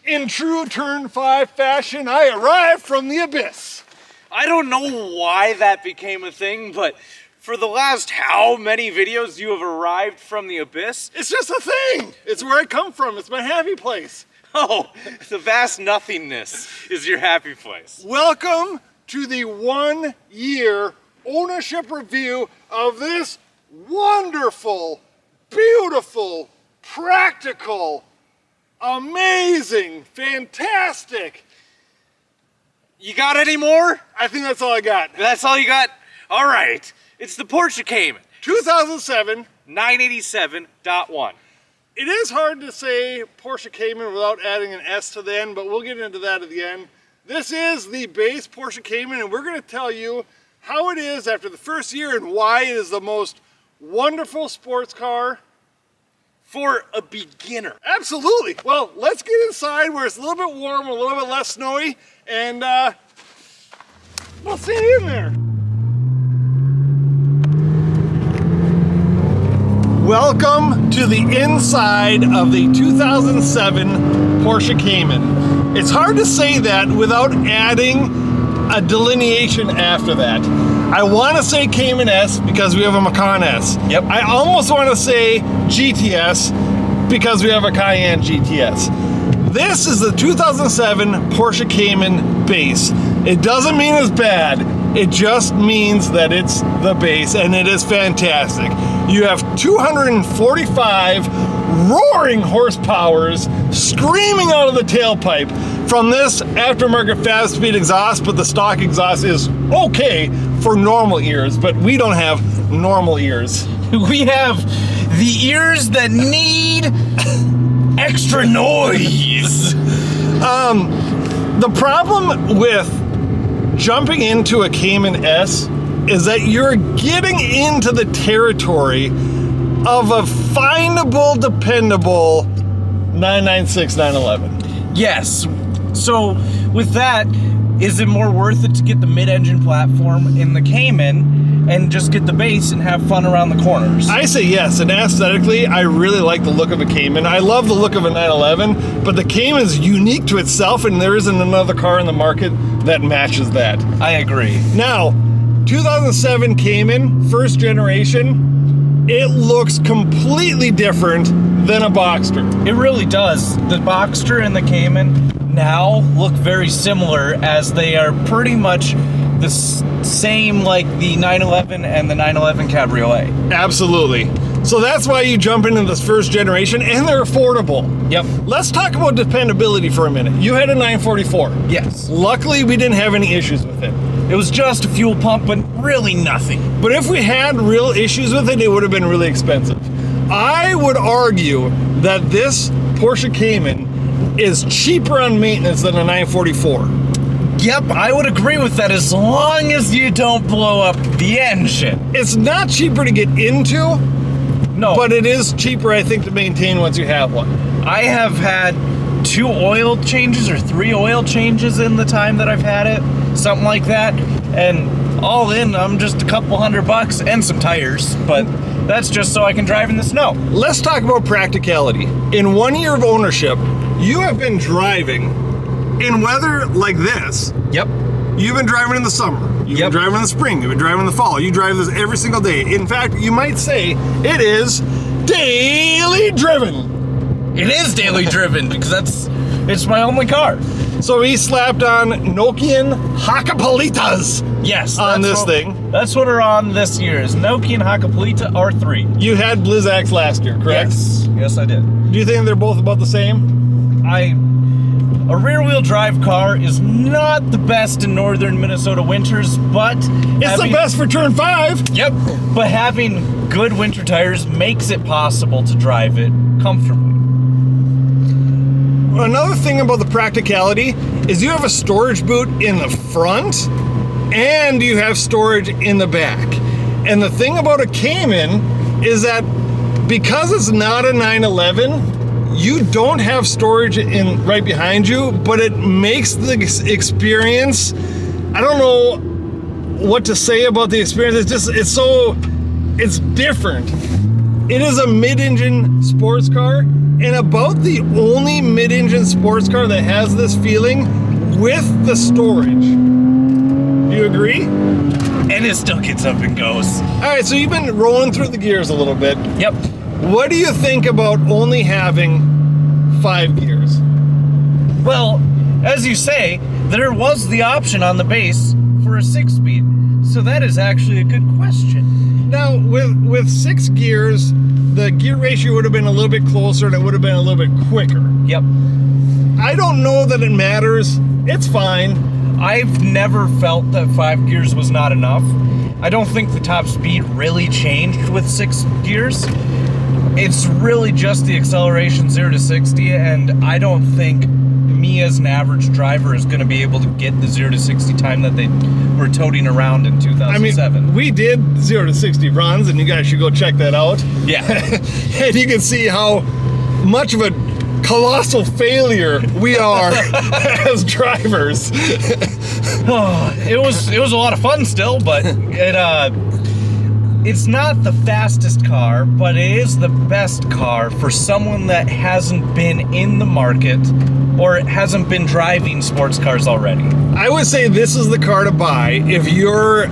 In true Turn 5 fashion, I arrived from the abyss. I don't know why that became a thing, but for the last how many videos you have arrived from the abyss? It's just a thing. It's where I come from. It's my happy place. Oh, the vast nothingness is your happy place. Welcome to the 1 year ownership review of this wonderful, beautiful, practical, amazing, fantastic. You got any more? I think that's all I got. That's all you got? All right. It's the Porsche Cayman. 2007. 987.1. It is hard to say Porsche Cayman without adding an S to the end, but we'll get into that at the end. This is the base Porsche Cayman, and we're going to tell you how it is after the first year and why it is the most wonderful sports car for a beginner. Absolutely. Well, let's get inside where it's a little bit warm, a little bit less snowy, and we'll see you in there. Welcome to the inside of the 2007 Porsche Cayman. It's hard to say that without adding a delineation after that. I want to say Cayman S because we have a Macan S. Yep. I almost want to say GTS because we have a Cayenne GTS. This is the 2007 Porsche Cayman base. It doesn't mean it's bad. It just means that it's the base, and it is fantastic. You have 245 roaring horsepowers screaming out of the tailpipe from this aftermarket fast-speed exhaust, but the stock exhaust is okay for normal ears, but we don't have normal ears. We have the ears that need extra noise. The problem with jumping into a Cayman S is that you're getting into the territory of a findable, dependable 996, 911. Yes. So with that, is it more worth it to get the mid-engine platform in the Cayman and just get the base and have fun around the corners? I say yes, and aesthetically, I really like the look of a Cayman. I love the look of a 911, but the Cayman is unique to itself, and there isn't another car in the market that matches that. I agree. Now, 2007 Cayman, first generation, it looks completely different than a Boxster. It really does. The Boxster and the Cayman now look very similar, as they are pretty much the same like the 911 and the 911 Cabriolet. Absolutely. So that's why you jump into this first generation, and they're affordable. Yep. Let's talk about dependability for a minute. You had a 944. Yes. Luckily, we didn't have any issues with it. It was just a fuel pump, but really nothing. But if we had real issues with it, it would have been really expensive. I would argue that this Porsche Cayman is cheaper on maintenance than a 944. Yep, I would agree with that, as long as you don't blow up the engine. It's not cheaper to get into, no, but it is cheaper, I think, to maintain once you have one. I have had 2 oil changes or 3 oil changes in the time that I've had it, something like that, and all in, I'm just a couple $100 and some tires, but that's just so I can drive in the snow. Let's talk about practicality. In 1 year of ownership, you have been driving in weather like this. Yep. You've been driving in the summer. You've been driving in the spring. You've been driving in the fall. You drive this every single day. In fact, you might say it is daily driven. It is daily driven because it's my only car. So he slapped on Nokian Hakkapeliitas. Yes, on this thing. That's what are on this year's Nokian Hakkapeliitta R3. You had Blizzaks last year, correct? Yes, I did. Do you think they're both about the same? A rear-wheel drive car is not the best in northern Minnesota winters, but it's the best for Turn 5. Yep. But having good winter tires makes it possible to drive it comfortably. Another thing about the practicality is you have a storage boot in the front and you have storage in the back. And the thing about a Cayman is that because it's not a 911, you don't have storage in right behind you, but it makes the experience, I don't know what to say about the experience. It's different. It is a mid-engine sports car, and about the only mid-engine sports car that has this feeling with the storage. Do you agree? And it still gets up and goes. All right, so you've been rolling through the gears a little bit. Yep. What do you think about only having 5 gears? Well, as you say, there was the option on the base for a 6-speed. So that is actually a good question. Now, with 6 gears, the gear ratio would have been a little bit closer and it would have been a little bit quicker. Yep. I don't know that it matters. It's fine. I've never felt that 5 gears was not enough. I don't think the top speed really changed with 6 gears. It's really just the acceleration 0 to 60, and I don't think me as an average driver is going to be able to get the 0 to 60 time that they were toting around in 2007. I mean, we did 0 to 60 runs, and you guys should go check that out. Yeah. And you can see how much of a colossal failure we are as drivers. It was a lot of fun still, but it's not the fastest car, but it is the best car for someone that hasn't been in the market or hasn't been driving sports cars already. I would say this is the car to buy if you're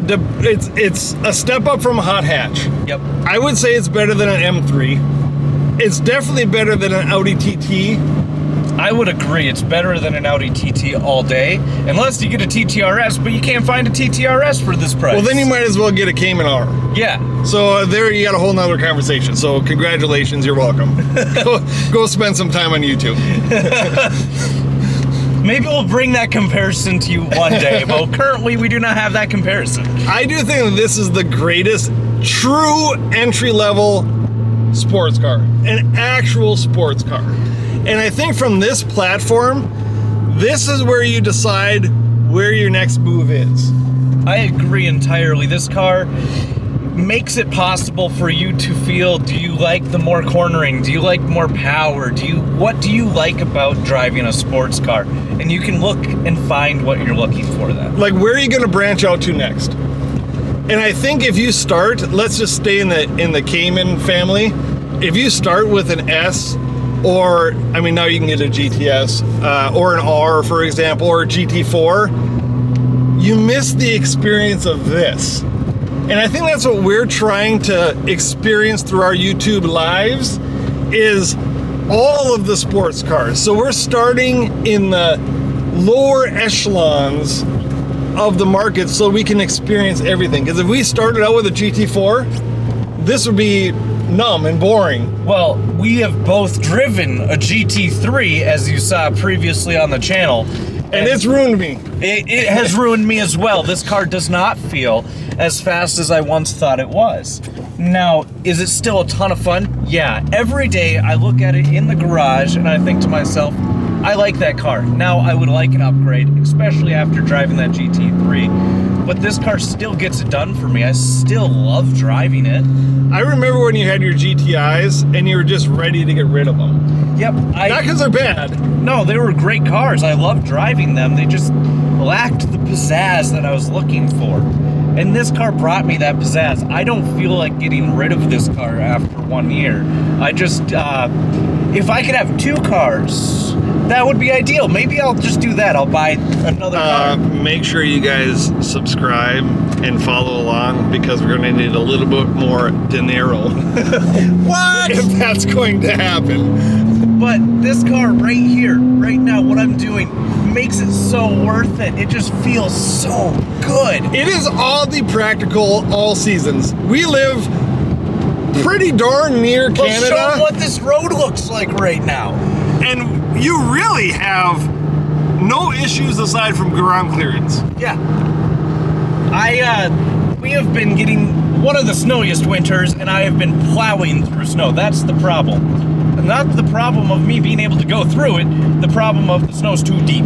it's a step up from a hot hatch. Yep. I would say it's better than an M3. It's definitely better than an Audi TT. I would agree. It's better than an Audi TT all day, unless you get a TTRS, but you can't find a TTRS for this price. Well, then you might as well get a Cayman R. Yeah. So there you got a whole nother conversation. So congratulations, you're welcome. Go spend some time on YouTube. Maybe we'll bring that comparison to you one day, but currently we do not have that comparison. I do think that this is the greatest true entry-level sports car, an actual sports car. And I think from this platform, this is where you decide where your next move is. I agree entirely. This car makes it possible for you to feel, do you like the more cornering? Do you like more power? What do you like about driving a sports car? And you can look and find what you're looking for then. Like, where are you going to branch out to next? And I think if you start, let's just stay in the Cayman family. If you start with an S, or, I mean, now you can get a GTS, or an R, for example, or a GT4, you miss the experience of this. And I think that's what we're trying to experience through our YouTube lives, is all of the sports cars. So we're starting in the lower echelons of the market so we can experience everything. Because if we started out with a GT4, this would be numb and boring. Well, we have both driven a GT3, as you saw previously on the channel. And it's ruined me. It has ruined me as well. This car does not feel as fast as I once thought it was. Now, is it still a ton of fun? Yeah. Every day I look at it in the garage and I think to myself, I like that car. Now I would like an upgrade, especially after driving that GT3. But this car still gets it done for me. I still love driving it. I remember when you had your GTIs and you were just ready to get rid of them. Yep. Not because they're bad. No, they were great cars. I loved driving them. They just lacked the pizzazz that I was looking for. And this car brought me that pizzazz. I don't feel like getting rid of this car after 1 year. I just, if I could have 2 cars, that would be ideal. Maybe I'll just do that. I'll buy another car. Make sure you guys subscribe and follow along, because we're going to need a little bit more dinero. What? If that's going to happen. But this car right here, right now, what I'm doing makes it so worth it. It just feels so good. It is all the practical all seasons. We live pretty darn near Canada. Well, show 'em what this road looks like right now. And you really have no issues aside from ground clearance. Yeah. We have been getting one of the snowiest winters, and I have been plowing through snow. That's the problem. Not the problem of me being able to go through it, the problem of the snow's too deep.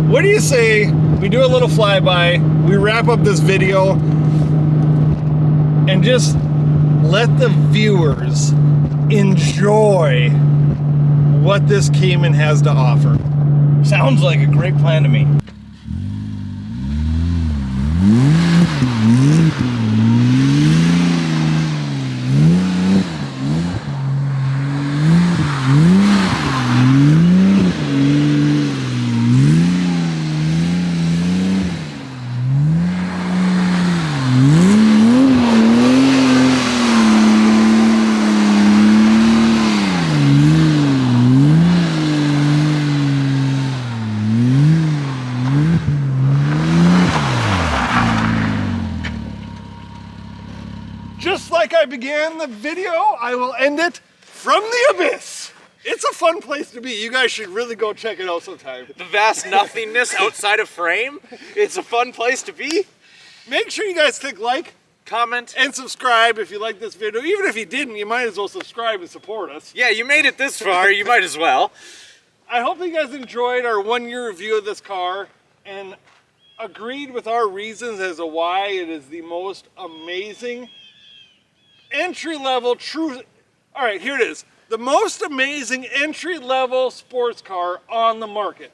What do you say we do a little flyby, we wrap up this video, and just let the viewers enjoy what this Cayman has to offer? Sounds like a great plan to me. like I began the video, I will end it from the abyss. It's a fun place to be. You guys should really go check it out sometime. The vast nothingness outside of frame. It's a fun place to be. Make sure you guys click like, comment, and subscribe if you like this video. Even if you didn't, you might as well subscribe and support us. Yeah, you made it this far, you might as well. I hope you guys enjoyed our 1-year review of this car and agreed with our reasons as to why it is the most amazing entry-level true... All right, here it is. The most amazing entry-level sports car on the market.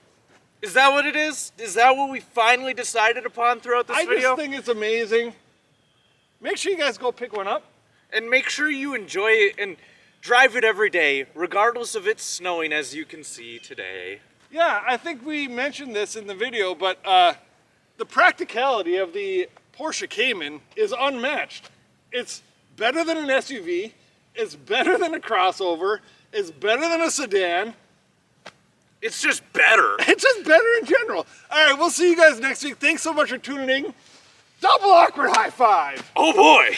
Is that what it is? Is that what we finally decided upon throughout this video? I just think it's amazing. Make sure you guys go pick one up. And make sure you enjoy it and drive it every day, regardless of it snowing, as you can see today. Yeah, I think we mentioned this in the video, but the practicality of the Porsche Cayman is unmatched. It's better than an SUV. It's better than a crossover. It's better than a sedan. It's just better. It's just better in general. All right, we'll see you guys next week. Thanks so much for tuning in. Double awkward high five. Oh boy.